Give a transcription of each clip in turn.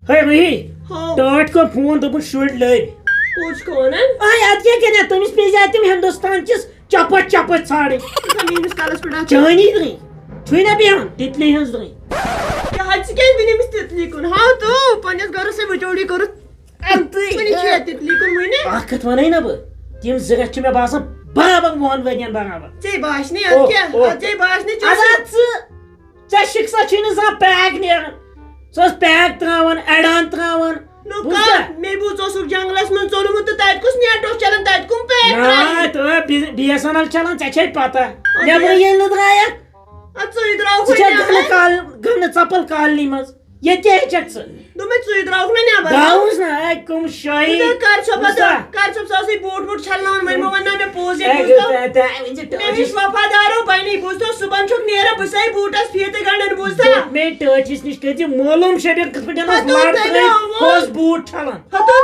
ہے روحی ٹاٹ کو فون دپن شُرۍ لٔبۍ پوچھ کون ہے اد کیا کرنا تمس پہ تم ہندوستان کس چپت چپت ژھانڈن میس کالس پہ چانی درٕے چھُے نا بیہان تتلی ہنز درٕے حد ونمس تتلی کن ہاں تو پنس گرس بچوڑی کرت تتلی کن ون اکھ کتھ ونے نا بہ تم زٕ رٮ۪تھ چھِ مےٚ باسان برابر 1 ؤرین برابر ژےٚ باسنی اد کیا ژےٚ باسنی ژےٚ شِکسا چھُے نہٕ زانٛہہ پیک نیران سۄ ٲس پیک تراوان اڑان تراوان مے بوٗز اوسُکھ جنگلس منٛز ژوٚلمُت تہٕ تتہِ کُس نیٹ اوس چلان تتہِ کُم پیک BSNL چلان ژےٚ چھے پتہ نیبر ییٚلہِ نہٕ درٛایکھ ژٕے درٛاوُکھ ژٕ چھکھ گنہٕ ژپل کالنی منٛز ییٚتہِ کیٛاہ ہیٚچھکھ ژٕ دوٚپمے ژٕے درٛاوُکھ نا نیبر درٛاوُس نا کٕم شٲہی کر صٲب سُہ ٲسٕے بوٗٹ ووٗٹ چھلناوان وۄنۍ مہ ونناو مےٚ پوٚز مےٚ وٕچھ وفادارو بنی بوٗزتو صُبحن چھُکھ نیران بہٕ چھسے بوٗٹس فیٖتہٕ گنڈان بوٗزتھا مےٚ ٹٲٹھِس نِش کٔرۍ معلوٗم شبیٖر کِتھ پٲٹھۍ اوس لڑ ترٲیِتھ اوس بوٗٹ چھلان ہتو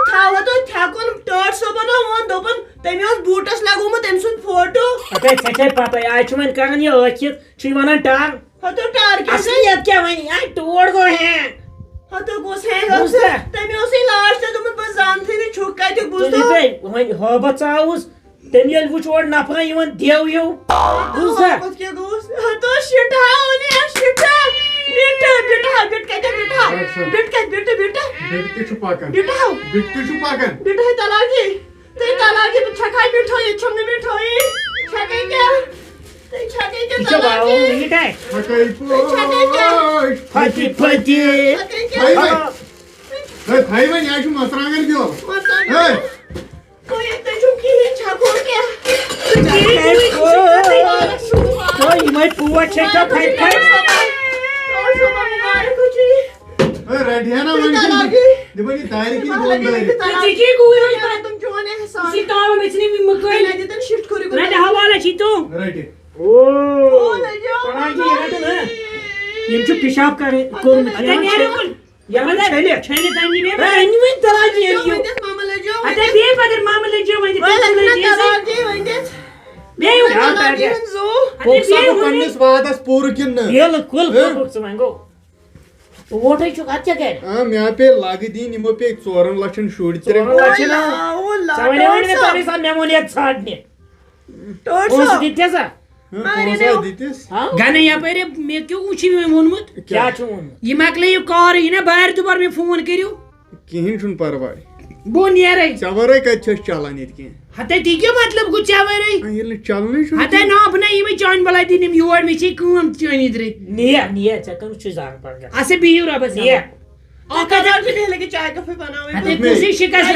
تھٮ۪کُن ٹٲٹھ صٲبن ووٚن دوٚپُن تٔمۍ اوس بوٗٹس لگومُت تٔمۍ سُنٛد فوٹو ژےٚ چھے پتہ آز چھُ وۄنۍ کران یہِ ٲکھِتھ چھُے ونان ٹار ہتو ٹار اصلیت کیٛاہ وۄنۍ ٹوڑ گوٚو ہینگ ہتو گوٚژھ ہینگ تٔمۍ اوسُے لاسٹس دوٚپمُت بہٕ زانتھٕے نہٕ چھُکھ کتیُک بوٗزتھا وۄنۍ ہٲبت ژاوُس تٔمۍ ییٚلہِ وٕچھ اورٕ نفرا یِوان دیو ہیوٗ بوٗزتھا کیٛاہ گوٚوُس ہتو شِٹھا اوٚن شِٹھا بِٹھا بِٹ کتہِ بِٹھا بِٹ کتہِ بِٹہٕ بِٹھے تلاقی تُہۍ تلاقی بہٕ چھکھے مِٹھٲے ییٚتہِ چھُم نہٕ مِٹھٲیی چھکے کیٛاہ تُہۍ چھکے کیٛاہ تلاقی پھٹہِ پھٹہِ تُہۍ چھُو کِہیٖنۍ چھکو کیٛاہ یِمے پوٹ چھے ژےٚ پھٹہِ پھٹہِ یم چھُ پِشاب کوٚرمُت ووٹے چھُکھ اتھ کیٛاہ کرِ مےٚ پے لاگہٕ دِنۍ یِمو پے 4 لَچھن شُرۍ 3 لچھ ژےٚ وَنیوے نہٕ مےٚ تَمے ساتہٕ مےٚ ووٚن ییٚتہِ ژھانڈنہِ پونٛسہٕ دِتۍ سا دِتِس گنے یپٲرۍ مےٚ کیٛاہ وٕچھِ مےٚ ووٚنمُت کیٛاہ چھُ ووٚنمُت یہِ مۄکلٲیِو کار یہِ نا بارِ دُبار مےٚ فون کٔرِو کِہیٖنۍ چھُنہٕ پرواے بہٕ نیرے ژےٚ ورٲے کتہِ چھِ أسۍ چلان ییٚتہِ کینٛہہ ہتے تی کیٛاہ مطلب گوٚو ژےٚ ورٲے ییٚلہِ نہٕ چلنٕے چھُ ہتے نا بہٕ نا یِمے چانہِ بلاے دِنۍ یِم یور مےٚ چھے کٲم چٲنی درٕے نیر نیر ژےٚ کٔمِس چھُے زانٛگ پَگان اچھا بِہِو رۄبس نیر چاے کَپے بناوٕنۍ ہتے کُسٕے شِکست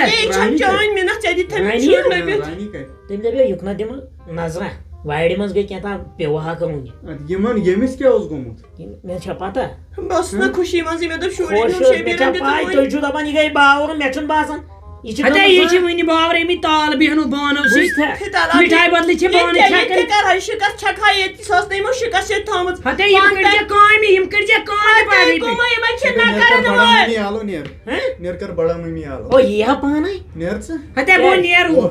چٲنۍ محنت ژےٚ دِتۍ رانی کتہِ تٔمۍ دپیو یُکنہ دِمہٕ نظرا وارِ منٛز گٔے کینٛہہ پیوٕ ہا کٕنُن یِمن ییٚمِس کیٛاہ اوس گوٚمُت مےٚ چھا پتہ بہٕ ٲسٕس نا خوشی منٛزٕے مےٚ دوٚپ مےٚ چھا پاے تُہۍ چھِو دپان یہِ گٔے باوُر مےٚ چھُنہٕ باسان یہِ چھِ ہتے یہِ چھِ وٕنہِ باورٲمٕتۍ تال بیہنو بانو سۭتۍ مِٹھایہِ بدلہٕ چھِ بانہٕ چھکان شِکست چھکھا ییٚتہِ سۄ ٲس نہٕ یِمو شِکست ییٚتہِ تھٲومٕژ ہتے یِم کٔرزِ کامہِ یِم کٔرزِ ممی آلو نیر کر بڑا ممی آلو او یی ہا پانے نیر ژٕ ہتے بہٕ نیرو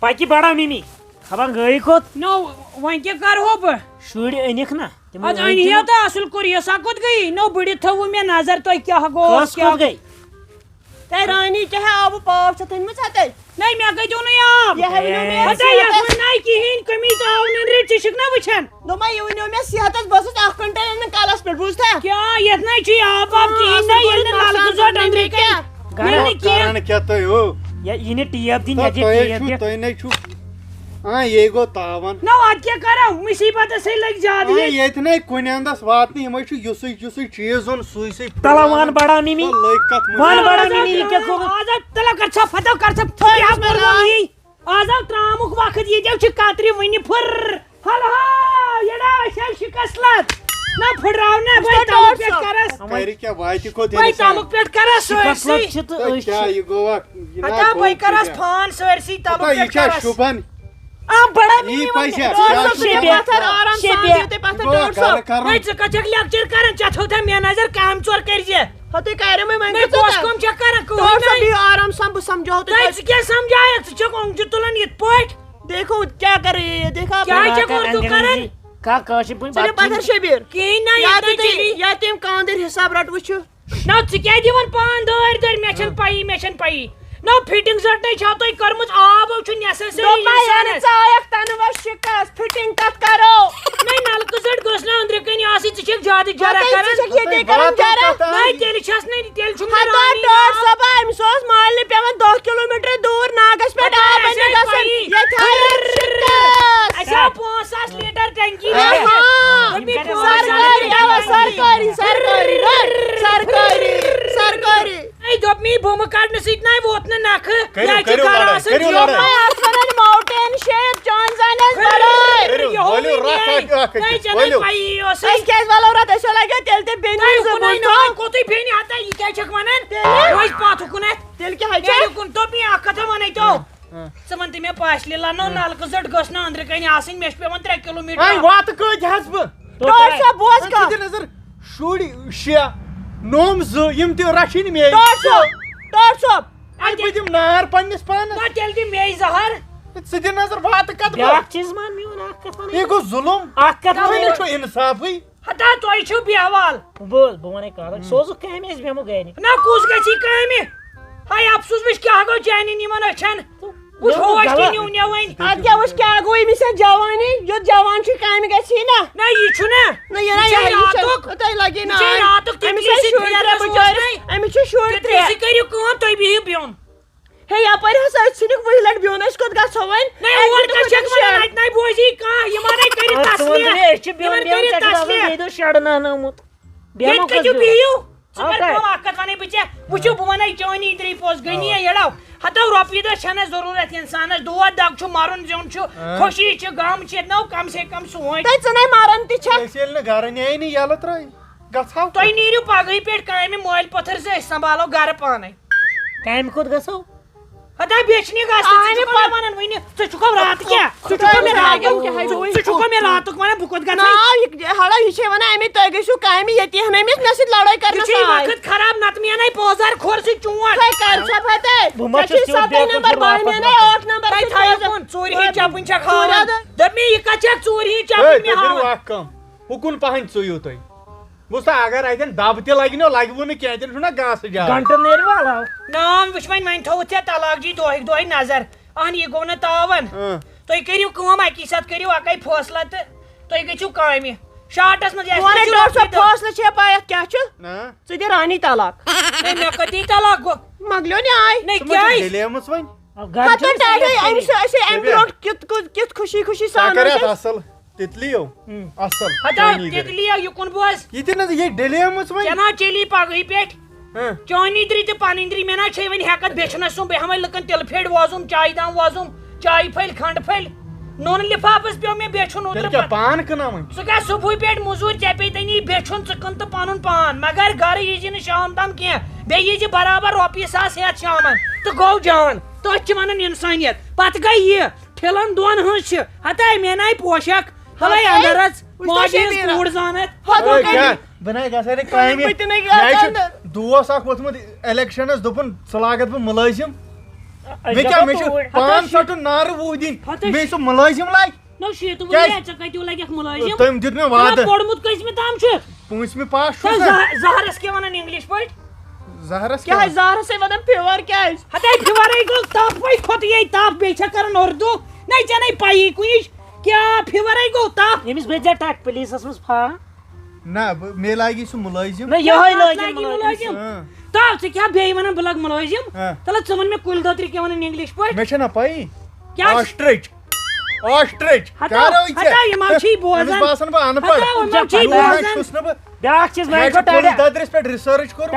پکہِ بڑا مِمی خبر گٔے کوٚت نو وۄنۍ کیٛاہ کرہو بہٕ شُرۍ أنِکھ نا اد أنۍ تہٕ اصٕل کوٚر یہِ سا کوٚت گٔیی نو بٔڑِتھ تھوٚوٕ مےٚ نظر تۄہہِ کیٛاہ گوٚو کوٚت گٔے تۄہہِ رانی چاہے آبہٕ پاپ چھَتھ أنمٕژ ہتے نَے مےٚ کَتہِ اوٚنُے آب ہتے یتھ منٛز نَے کِہیٖنۍ کٔمی تہٕ آو نیٚنٛدرِ ژٕ چھُکھ نا وٕچھان دوٚپمے یہِ ؤنیو مےٚ صحتس بہٕ ٲسٕس 1 کۄنٛٹل اَنان کَلس پٮ۪ٹھ بوٗزتھا کیٛاہ یتھ نَے چھُے آب واب کِہیٖنۍ نَے ییٚلہِ نہٕ نلکہٕ زوٚٹ أنٛدرٕ کَنہِ ییٚلہِ نہٕ کینٛہہ کیٛاہ تُہۍ ہو یہِ نہٕ ٹیپ دِنۍ تُہۍ نَے چھُو یے گوٚو تاوان نو اد کیٛاہ کرو مُصیبتسٕے لٔگۍ زیادٕ ییٚتہِ نَے کُنہِ اندس واتنہٕ یِمے چھُ یُسُے چیٖز اوٚن سُے تلا وان بڑا مِمی لٔگۍ کتھ وان بڑا مِمی یہِ کیٛاہ کوٚرُتھ آز تلو کر ژھۄپ فتو کر ژھۄپ آز آو ترامُک وقت ییٚتیو چھِ کترِ وٕنہِ پھٕر ہل ہا یڑا أسۍ آے شِکست لد نہ پھٕٹراو نہ بٔے تمُک پٮ۪ٹھ کرس کرِ کیٛاہ واتہِ کوٚت بٔے تمُک پٮ۪ٹھ کرس سٲرسٕے کیٛاہ یہِ گوٚوا ہتا بٔے کرس فون سٲرسٕے تمُک یہِ پٮ۪ٹھ چھا کرس شُبان بڑا یی پیسہ وۄنۍ ژٕ کتھ چھکھ لیکچر کران ژےٚ تھوٚو مےٚ نظر کامہِ ژور کٔرزِ ہتے کَریمے مےٚ کۄس کٲم چھکھ کران آرام سان بہٕ سمجھاو ژٕ کیٛاہ سمجھایکھ ژٕ چھکھ اوٚنگجہِ تُلان یِتھ پٲٹھۍ دیکھو کیا کر رہی ہے دیکھا کیا اردو کرن کا کاشی پوین چلے پتھر شبیر کہین نا یا تم کاندر حساب رٹ وچھو نا ژٕ کیٛازِ دِوان پان دٲرۍ دٲرۍ مےٚ چھَنہٕ پَیی نا فِٹِنٛگ زَٹنے چھا تۄہہِ کٔرمٕژ آب چھُ نیسَسری ژایَکھ تنوَس شِکست فِٹِنٛگ کتھ کرو نَے نلکہٕ زَٹ گٔژھ نہٕ أنٛدرٕ کَنۍ آسٕنۍ ژٕ چھَکھ زیادٕ جرا کران ییٚتے کران جرا نَے تیٚلہِ چھَس نہٕ تیٚلہِ چھُم ہتو ڈۄڈ صبا أمِس اوس مالنہِ پیوان 10 کِلومیٖٹر دوٗر ناگس پٮ۪ٹھ آب أنِتھ گژھُن ییٚتہِ شِکست اَسہِ آو 5,000 لیٖٹر ٹنکی سرکاری دوٚپ مےٚ بۄمہٕ کڑنہٕ سۭتۍ نَے ووت نہٕ نکھٕ کٔرِو لڑٲے. ماوٹین شیپ جان زانس بڑٲے أسۍ کیٛازِ ولو رت أسۍ لگیو تیٚلہِ تہِ بیٚنہِ کوتُے بیٚنہِ ہتا یہِ کیٛاہ چھکھ ونان روزِ پتھ کُنتھ تیٚلہِ کیٛاہ چھُ دوٚپ مےٚ اکھ کتھا ونے تو ژٕ ون تہٕ مےٚ پاشلی لنو نلکہٕ زٔٹ گٔژھ نہٕ أنٛدرٕ کَنۍ آسٕنۍ مےٚ چھُ پیوان 3 کِلومیٖٹر واتہٕ کۭتۍ حظ بہٕ ڈۄڈ ساس بوز کتھ نظر شُرۍ 6 نوم 2 یِم تہِ رچھِنۍ مے ڈۄڈ صٲب بہٕ دِمہٕ نار پننِس پانس تیٚلہِ دِ مے زہر ژٕ دِ نظر واتہٕ کتھ بیاکھ چیٖز مان میون اکھ کتھ ونٕے یہِ گوٚو ظُلُم اکھ کتھ تۄہہِ ونٕے نہٕ چھُو اِنصافٕے ہتا تۄہہِ چھُو بیٚہوال بوز بہٕ ونے کتھ سوزُکھ کامہِ أسۍ بیٚہمو گرِ نہ کُس گژھی کامہِ ہاے افسوٗس وٕچھ کیٛاہ گوٚو چانٮ۪ن یِمن أچھن وٕچھ ہوش تہِ نیوٗ نےٚ وۄنۍ ادٕ کیٛاہ وٕچھ کیٛاہ گوٚو أمِس چھےٚ جوانی یوٚت جوان چھُ کامہِ گژھی نا نہ یہِ چھُنہ تۄہہِ لگی نا راتُک أمِس چھِ شُرۍ 3 بِچٲرِس أمِس چھِ شُرۍ 3 کٔرِو کٲم تُہۍ بِہِو بِہُن ہے یپٲرۍ ہسا أسۍ ژھٕنِکھ 20 لٹہِ بِہُن أسۍ کوٚت گژھو وۄنۍ بوزی کانٛہہ یِمن ہے کٔرِتھ أسۍ چھِ بیٚہوان بیٚہوان ژےٚ چھُکھ آسان بیٚیہِ دۄہ شڈن اننومُت بیٚہمو بِہِو ژٕ کر کٲم اکھ کتھ ونے بہٕ ژےٚ وٕچھِو بہٕ ونے چٲنی ترٛی پوٚز گٔنی یڑو ہتو رۄپیہِ دہ چھنہٕ ضروٗرت اِنسانس دود دگ چھُ مرُن زیُن چھُ خوشی چھِ غم چھِ نو کم سے کم سونٛچ تۄہہِ ژٕنَے مران تہِ چھےٚ أسۍ ییٚلہِ نہٕ گرٕ نیے نہٕ یلہٕ ترٛٲے گژھو تُہۍ نیٖرِو پگہٕے پٮ۪ٹھ کامہِ مٲلۍ پٔتھٕر زٕ أسۍ سمبالو گرٕ پانے کامہِ کوٚت گژھو ہتا بیچنہِ گژھِ ونان وٕنہِ ژٕ چھُکھ رات کیٛاہ ژٕ چھُکھ مےٚ راتُک ونان بہٕ کوٚت گژھٕ ہڑا یہِ چھے ونان امی تُہۍ گٔژھِو کامہِ ییٚتی ہن أمِس مےٚ سۭتۍ لڑٲے کرنس وقت خراب نتہٕ میانے پوزار کھور سۭتۍ چونٛٹ کر سا فتح 7 نمبر بہٕ میانے 8 نمبر تۄہہِ تھٲیِو کُن ژوٗرِ ہِنٛز چپٕنۍ چھکھ ہاوان دوٚپ مےٚ یہِ کتھ چھکھ ژوٗرِ ہِنٛز چپٕنۍ مےٚ ہاوان اکھ کٲم ہُکُن پہن ژٕیِو تُہۍ بوٗزتھا اگر اتٮ۪ن دب تہِ لگنو لگوٕ نہٕ کینٛہہ اتٮ۪ن چھُنہ گاسہٕ جاے گنٹہٕ نیرِ والو نام وٕچھ وۄنۍ تھوٚوُتھ ژےٚ طلاق جی دۄہٕے نظر اہن یہِ گوٚو نہٕ تاون تُہۍ کٔرِو کٲم اکی ساتہٕ کٔرِو اکے فٲصلہٕ تہٕ تُہۍ گٔژھِو کامہِ شارٹس منٛز فٲصلہٕ چھے پاے اتھ کیٛاہ چھُ ژٕ دِ رانی طلاق مےٚ کٔتی طلاق گوٚو مۄکلیو نیاے نَے کیٛازِ ڈلیمٕژ وۄنۍ امہِ برونٛٹھ کِتھ خوشی خوشی سان اصل تِتلیو اصل ہتا تِتلیو یُکُن بوز یہِ تہِ نہ یہِ ڈلیمٕژ وۄنۍ ژےٚ نا چلی پگہٕے پٮ۪ٹھ چٲنی دِرِ تہٕ پنٕنۍ دِرِ مےٚ نا چھے وۄنۍ ہٮ۪کتھ بیچھنس سُم بیٚہمے لُکن تِلہٕ پھیٚرِ وۄزُم چایہِ دام وۄزُم چایہِ پھٔلۍ کھنڈ پھٔلۍ نوٗنہٕ لِفافس پیوٚو مےٚ بیچھُن اوترٕ پان کٕنان وۄنۍ ژٕ گژھ صبحٲے پٮ۪ٹھ موٚزوٗرۍ ژےٚ پیٚیہِ تنی بیچھُن ژٕ کٕن تہٕ پنُن پان مگر گرٕ ییٖزِ نہٕ شام تام کینٛہہ بیٚیہِ ییٖزِ برابر رۄپیہِ ساس ہٮ۪تھ شامن تہٕ گوٚو جان تٔتھۍ چھِ ونان انسٲنیت پتہٕ گٔے یہِ ٹھِلن دۄن ہٕنٛز چھِ ہتا مےٚ ناے پوشک ہلے اندر ماجہِ ہٕنٛز کوٗر زانتھ بناے گژھے نہٕ کامہِ مےٚ چھُ دوس اکھ ووٚتھمُت الیکشنس دوٚپُن ژٕ لاگتھ بہٕ مُلٲزِم مےٚ کیٛاہ مےٚ چھُ پان ژٹُن نارٕ 20 دِنۍ بیٚیہِ سُہ مُلٲزِم لاگہِ نو شیٖتہٕ وُہرِ ژےٚ کتہِ لگٮ۪کھ مُلٲزِم تٔمۍ دیُت مےٚ وعدٕ پوٚرمُت کٔژمہِ تام چھُکھ 5مہِ پاس چھُ زہرس کیٛاہ ونان انگلش پٲٹھۍ زہرس کیٛازِ زہرسٕے ونان فِور کیٛازِ ہتے فِورے گوٚو تپھ وے کھوٚت یے تپھ بیٚیہِ چھےٚ کران اردوٗ نَے ژےٚ نَے پَیی کُنِچ کیٛاہ فِورے گوٚو تپھ أمِس بٔرۍ زِ ٹک پُلیٖسس منٛز فا نہ مےٚ لاگی سُہ مُلٲزِم نہ یِہوے لٲگِن مُلٲزِم تاو ژٕ کیٛاہ بیٚیہِ ونان بہٕ لگ مُلٲزِم تلہٕ ژٕ ون مےٚ کُلۍ دٔترِ کیٛاہ ونان انگلش پٲٹھۍ مےٚ چھےٚ نہ پَیی کیٛاہ آسٹرچ باسان بہٕ اَن پڑھ چھُس نہٕ بہٕ بیاکھ چیٖز مےٚ چھُ کُلۍ دٔدرِس پٮ۪ٹھ رِسٲرٕچ کوٚرمُت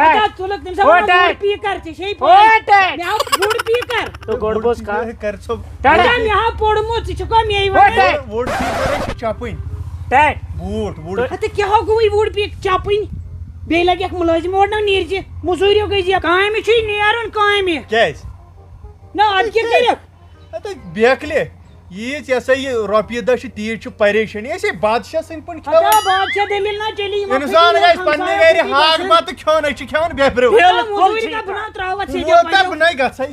گۄڈٕ بوز کتھ کر ژٕ مےٚ ہا پوٚرمُت ژٕ چھُکھا مے ونان وُڈ پیٖکرٕے چھِ چپٕنۍ ٹیٹ بوٗٹھ وُڈ ہتہٕ کیٛاہ گوٚوٕے وُڈ پیٖک چپٕنۍ بیٚیہِ لگٮ۪کھ مُلٲزِم اور نہ نیٖرزِ موٚزوٗرِیو گٔے زِ کامہِ چھُے نیرُن کامہِ کیٛازِ نہ اَدٕ کیٛاہ کٔرِکھ بیکلہِ ییٖژ یہِ ہسا یہِ رۄپیہِ دہ چھِ تیٖژ چھِ پریشٲنی أسۍ ہے بادشاہ سٕنٛدۍ پٲٹھۍ کھٮ۪وان بادشاہ دٔلیٖل نہ چلی اِنسان گژھِ پننہِ گرِ ہاکھ بتہٕ کھیوٚن أسۍ چھِ کھٮ۪وان بیٚپریو موٚزوٗرۍ کا بناو تراوت کوٗتاہ بہٕ نَے گژھے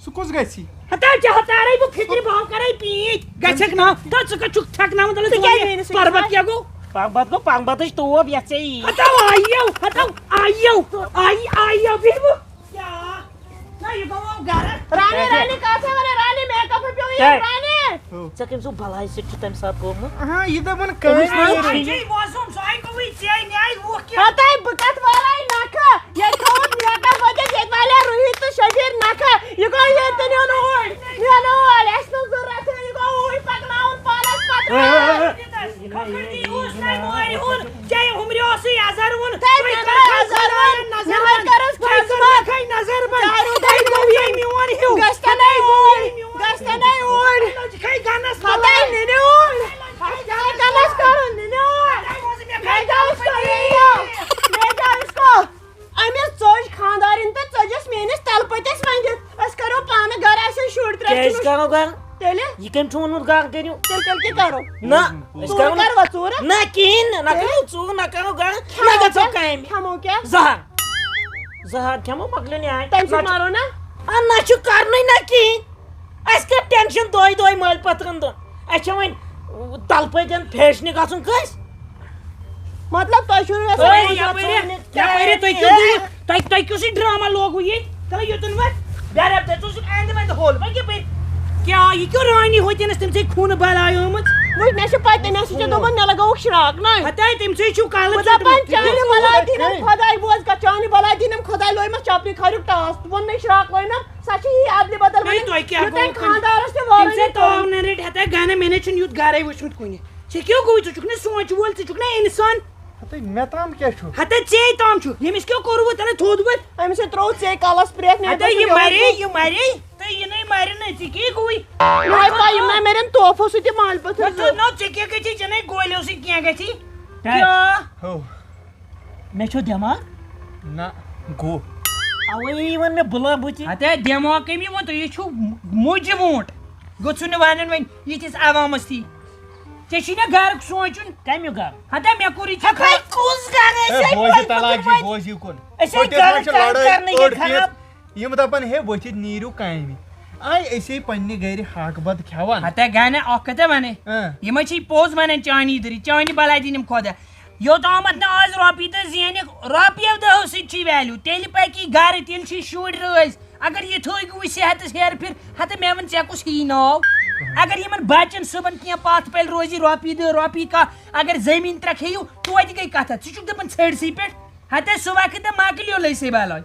سُہ کُس گژھِ ہتا چہتارے بہ فکر بہ کرے پیٹ گچھک نا تا ژٕ کتھ تھکناون تل پربت کیا گو پنگ بتچ توب یتھ ژےٚ ہتا آیو بہو کیا نہ یہ گو گھر رانی کتھ رانی میک اپ پیو یہ رانی ژےٚ کٔمۍ سُہ بلاے سۭتۍ چھُ تَمہِ ساتہٕ گوٚمُت ہاں یہ دپان کٲنٛسہِ جی موسم سوے کوئی چے نیاے وہ کیا ہتائی بکت والائی نکھا یہ تھوت میک اپ وجہ یہ والا روہت تو شبیر نکھا یہ گو یہ تنیو نوڑ اس نو ضرورت ہے یہ گو اوڑ پکناون پالس پتر خبردی اس نے موری ہون جے عمریو سی ہزار ون نظر کرس کھائی نظر بن دای گو یہ میون ہیو گستا نہیں اوڑ کھائی گانس ہتائی ننے اوڑ جائے گنس کرن ننے اوڑ میں جاؤس کو امیس ژوج خاندارن تو ژجس مینس تل پتس منجت اس کرو پانہ گھر ایسے شوڑ کیٛازِ ترے کرو گھر تیلے یہ کٔمۍ چھُ ووٚنمُت گھر کٔرِو تیل کی کرو نہ أسۍ ژوٗر کرو نہٕ کروا ژوٗر نہ کِہیٖنۍ نہ کرو ژوٗر نہ کرو گھر نہ گژھو کامہِ کھمو کیا زہر کھٮ۪مو مۄکلیو نیاے تمہِ سۭتۍ مارو نا نہ چھُ کرنُے نہ کِہیٖنۍ اَسہِ کر ٹٮ۪نشن دۄہے مٲلۍ پترن دۄن اَسہِ چھِ وۄنۍ تلہٕ پٔتٮ۪ن فیشنہِ گژھُن کٲنٛسہِ مطلب تۄہہِ چھُو تۄہہِ کیُسٕے ڈراما لوگوٕ ییٚتہِ تہٕ یوٚتن وۄنۍ ڈرب تۄہہِ ژٕ اندِ وۄنۍ ہول وۄنۍ کِپٲرۍ کیا یہ کیوں رانی ہوتی نا تم سے خون بلائی آمت وٕچھ مےٚ چھُ پتہ مےٚ چھُ دوٚپمُت مےٚ لگٲوُکھ شراک نا ہتا تم سے چھو کال دپان چانہِ بلاے دیٖنم خۄداے بوز کتھ چانہِ بلاے دیٖنم خۄداے لویمس چپنہِ خریُک ٹاس تہٕ ووٚن مےٚ شراک لوینم سۄ چھِ یی ادلہِ بدل تمہِ خاندارس تہِ تم سے تو وارٕ نے ریٹ ہتا گانا میں نے چھن یوت گارے وچھمت کونی چھ کیوں گوی ژٕ چھُکھ نہٕ سونچ وول ژٕ چھُکھ نہٕ انسان مےٚ تام کیٛاہ چھُ ہتا ژے تام چھُ ییٚمِس کیوں کوٚروٕ تیٚلہِ تھوٚدوٕ أمِس ہے ترٛوو ژے کالس پرٛٮ۪تھ ہتا یہ مرے تہٕ یہِ نَے مرِ نہٕ ژٕ کیٛاہ گوی مےٚ پاے یِم نہ میرٮ۪ن توفو سۭتۍ مالہِ پتھر نو ژٕ کیٛاہ گژھی ژےٚ نَے گولیو سۭتۍ کینٛہہ گژھی کیٛاہ ہو مےٚ چھُ دٮ۪ماغ نہ گوٚو اوے ووٚن مےٚ بُلا بٕتھِ ہتا دٮ۪ماغ کٔمۍ ووٚن تُہۍ چھُو موجہِ ووٗنٛٹ گوٚژھُو نہٕ وَنُن وۄنۍ یِتھِس عوامس تھی ژےٚ چھُے نا گرُک سونٛچُن کمیُک گرٕ ہتا مےٚ کوٚر یہِ کُس گرٕ بوزِ تلاک جی بوزِو کُن یِم دپان ہے ؤتھِتھ نیٖرِو کامہِ آے أسے پننہِ گرِ حق بد کھٮ۪وان ہتا گانا اکھ کتھا ونے یِمے چھِ پوٚز ونان چانی دٔری چانہِ بلاے دِنم خۄدا یوٚتامتھ نہٕ آز رۄپیہِ تہٕ زینکھ رۄپیو دہو سۭتۍ چھُے ویلیوٗ تیٚلہِ پکی گرٕ تیٚلہِ چھُے شُرۍ رٲزۍ اگر یہِ تھٲیگوٕے صحتس ہیرٕ پھِر ہتا مےٚ ووٚن ژےٚ کُس ہی ناو اگر یِمن بچن صبحن کینٛہہ پتھ پلہِ روزی رۄپیہِ دہ رۄپیہِ کاہ اگر زٔمیٖن ترٛکھ ہیٚیِو توتہِ گٔے کتھا ژٕ چھُکھ دپان ژھٔڑسٕے پٮ۪ٹھ ہتا سُہ وقت تہٕ مۄکلیو لٔسے بلاے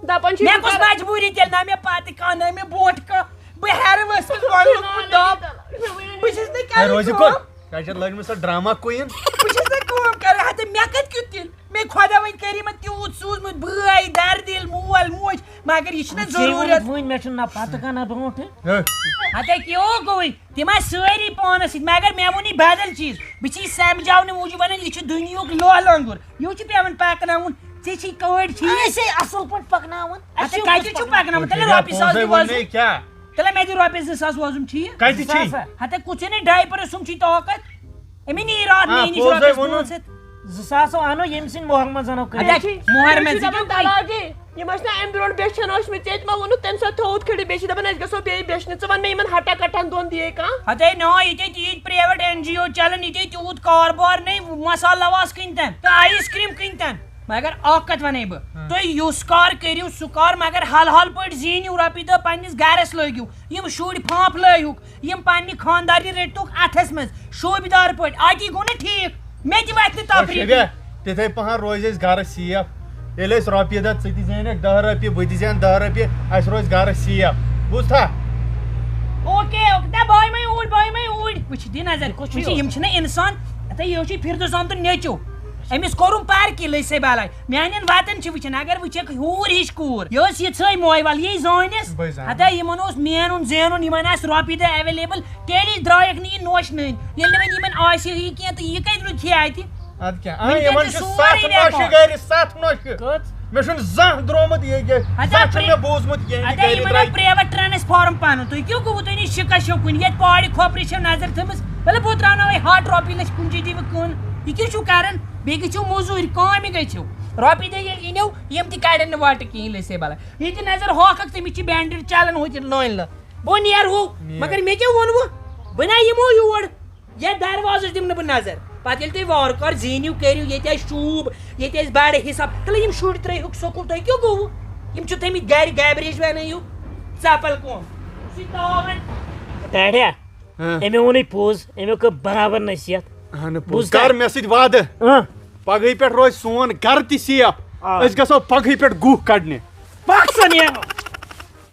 دپان چھِ مےٚ کۄس مجبوٗری تیٚلہِ نہ مےٚ پتہٕ کانٛہہ نہ مےٚ برونٛٹھ کانٛہہ بہٕ ہیرٕ ؤژھٕس بہٕ چھس نہٕ کران روزِ کُن کیٛاہ چھِ لٔجمٕژ سۄ ڈراما کویِن بہٕ چھس نہٕ کٲم کران ہتا مےٚ کتہِ کیُتھ تیٚلہِ مےٚ خۄدا وۄنۍ کٔرِ یِمن تیوٗت سوٗزمُت بٲے دردِل مول موج مگر یہِ چھُنہ ضروٗرت وٕنۍ مےٚ چھُنہٕ نہ پتہٕ کانٛہہ نہ برونٛٹھٕ ہتا کیوں گوٚوٕے تِم آسہٕ سٲری پانس سۭتۍ مگر مےٚ ووٚن یہِ بدل چیٖز بہٕ چھِی سمجھاونہٕ موٗجوٗب ونان یہِ چھُ دُنیہُک لوہ لنگُر یہِ چھُ پیوان پکناوُن ژےٚ چھی کٲڑۍ ٹھیٖک اصل پٲٹھۍ پکناوان ہتا کتہِ چھُ پکناوُن تیٚلہِ رۄپیہِ ساس دِ وۄزُم کیٛاہ تیٚلہِ مےٚ دِ رۄپیس 2000 وۄزُم ٹھیٖک کتہِ چھِ ہتا کُژھے نہٕ ڈایپرس سُم چھی طاقت امی نیٖر رات مے نِش رۄپیس 500 2000 اَنو ییٚمہِ سٕنٛدۍ مۄہر منٛز اَنو ہتا مۄہر مےٚ ژٕ کیوں تلاقی یِم ٲسۍ نہ امہِ برونٛٹھ بیچھن ٲسمٕتۍ ژےٚ تہِ ما ووٚنُکھ تمہِ ساتہٕ تھوٚوُتھ کھڑِ بیٚیہِ چھِ دپان أسۍ گژھو بیٚیہِ بیچھنہِ ژٕ وَن مےٚ یِمن ہٹا کٹھن دۄن دِیے کانٛہہ ہتے نا ییٚتہِ تیٖتۍ پریویٹ NGO چلان ییٚتہِ تیوٗت کاربار نَے مسال لواس کٕنۍ تن تہٕ آیس کرٛیٖم کٕنۍ تن مگر اکھ کتھ ونے بہٕ تُہۍ یُس کار کٔرِو سُہ کار مگر حل حل پٲٹھۍ زیٖنِو رۄپیہِ دہ پننِس گرس لٲگِو یِم شُرۍ پھانٛپ لٲیہُکھ یِم پننہِ خاندارنہِ رٔٹۍتُکھ اتھس منٛز شوٗبدار پٲٹھۍ اتی گوٚو نہٕ ٹھیٖک مےٚ تہِ وتھِ نہٕ تفریٖح تِتھے پہن روزِ اَسہِ گرٕ سیف ییٚلہِ أسۍ رۄپیہِ دہ ژٕ تہِ زینکھ 10 رۄپیہِ بہٕ تہِ زینہٕ 10 رۄپیہِ اَسہِ روزِ گرٕ سیف بوٗزتھا اوکے اوکے بٲے اوٗرۍ وٕچھ دِ نظر وٕچھ یِم چھِنہ انسان ہتا یہِ چھُے فِردوس آمتُن نیٚچوٗ أمِس کوٚرُم پرکہِ لٔسے بلاے میانٮ۪ن وتن چھِ وٕچھان اگر وٕچھکھ ہوٗر ہِش کوٗر یہِ ٲس یِژھٕے موے ول یی زٲنِس ہتا یِمن اوس مینُن زینُن یِمن آسہِ رۄپیہِ دہ ایویلیبل تیٚلہِ درٛایکھ نہٕ یہِ نوشنٲنۍ ییٚلہِ نہٕ وۄنۍ یِمن آسہِ یہِ کینٛہہ تہٕ یہِ کتہِ روٗد کھے اتہِ ادٕ کیٛاہ یِمن چھِ 7 نۄشہِ گرِ 7 نۄشہِ مےٚ چھُنہٕ زانٛہہ درٛومُت یہِ زانٛہہ چھُنہٕ مےٚ بوٗزمُت ہتا یِمن آو پریویٹ ٹرانسفارم پنُن تُہۍ کیوں گوٚوُ تُہۍ نِش شِکس کُنہِ ییٚتہِ پہاڑِ کھوپرِ چھو نظر تھٲومٕژ بلہٕ بہٕ تراوناوے 100 رۄپیہِ لچھ کُنجہِ دِوٕ کٕن یہِ کیٛاہ چھُو کران بیٚیہِ گٔژھِو موٚزوٗرۍ کامہِ گٔژھِو رۄپیہِ دہ ییٚلہِ یِنو یِم تہِ کڑن نہٕ وٹہٕ کِہیٖنۍ لٔسے بلاے ییٚتہِ نظر ہوکھکھ تٔمِس چھِ بینڈِڈ چلان ہوٚتہِ لٲنہِ بہٕ نیرہو مگر مےٚ کیٛاہ ووٚنوٕ بہٕ نا یِمو یور یتھ دروازس دِمہٕ نہٕ بہٕ نظر پتہٕ ییٚلہِ تُہۍ وارٕ کارٕ زیٖنِو کٔرِو ییٚتہِ آسہِ شوٗب ییٚتہِ آسہِ بڑٕ حساب تیٚلہِ یِم شُرۍ ترٛٲیہوکھ سکوٗل تۄہہِ کیٛاہ گوٚوٕ یِم چھِ تھٲیمٕتۍ گرِ گابریج بنٲیِو ژپل کٲم سُہ تھاوو وۄنۍ ڈیڈیا أمۍ ووٚنُے پوٚز أمۍ کٔر برابر نصیحت کر مےٚ سۭتۍ وعدٕ پگہٕے پٮ۪ٹھ روزِ سون گرٕ تہِ سیف أسۍ گژھو پگہٕے پٮ۪ٹھ گُہہ کڑنہِ پاک سا نیرو